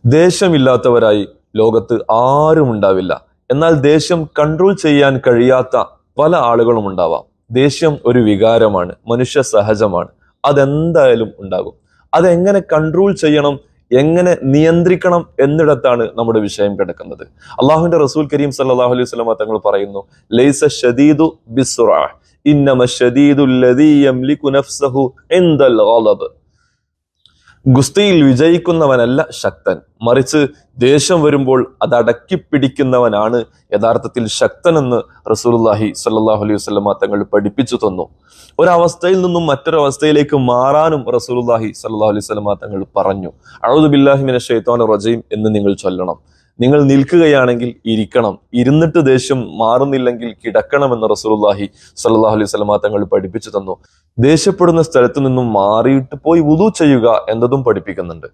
ദേഷ്യമില്ലാത്തവരായി ലോകത്ത് ആരും ഉണ്ടാവില്ല. എന്നാൽ ദേഷ്യം കൺട്രോൾ ചെയ്യാൻ കഴിയാത്ത പല ആളുകളും ഉണ്ടാവാം. ദേഷ്യം ഒരു വികാരമാണ്, മനുഷ്യ സഹജമാണ്. അതെന്തായാലും ഉണ്ടാകും. അതെങ്ങനെ കൺട്രോൾ ചെയ്യണം, എങ്ങനെ നിയന്ത്രിക്കണം എന്നിടത്താണ് നമ്മുടെ വിഷയം കിടക്കുന്നത്. അള്ളാഹുവിന്റെ റസൂൽ കരീം സല്ലല്ലാഹു അലൈഹി വസല്ലം തങ്ങൾ പറയുന്നു, ലൈസ ശദീദു ബിസ്സുറഅ ഇന്നമ ശദീദു ലദീ യംലികു നഫ്സഹു ഇൻദൽ ഗളബ്. ഗുസ്തിയിൽ വിജയിക്കുന്നവനല്ല ശക്തൻ, മറിച്ച് ദേഷ്യം വരുമ്പോൾ അത് അടക്കി പിടിക്കുന്നവനാണ് യഥാർത്ഥത്തിൽ ശക്തനെന്ന് റസൂലുള്ളാഹി സ്വല്ലല്ലാഹു അലൈഹി വസല്ലം തങ്ങൾ പഠിപ്പിച്ചു തന്നു. ഒരവസ്ഥയിൽ നിന്നും മറ്റൊരവസ്ഥയിലേക്ക് മാറാനും റസൂലുള്ളാഹി സ്വല്ലല്ലാഹു അലൈഹി വസല്ലം തങ്ങൾ പറഞ്ഞു. അഊദു ബില്ലാഹി മിനശ് ശൈത്വാനിർ റജീം എന്ന് നിങ്ങൾ ചൊല്ലണം. നിങ്ങൾ നിൽക്കുകയാണെങ്കിൽ ഇരിക്കണം, ഇരുന്നിട്ട് ദേഷ്യം മാറുന്നില്ലെങ്കിൽ കിടക്കണമെന്ന് റസൂലുള്ളാഹി സ്വല്ലല്ലാഹു അലൈഹി വസല്ലം തങ്ങൾ പഠിപ്പിച്ചു തന്നു. ദേഷ്യപ്പെടുന്ന സ്ഥലത്തു നിന്നും മാറിയിട്ട് പോയി വുളു ചെയ്യുക എന്നതും പഠിപ്പിക്കുന്നുണ്ട്.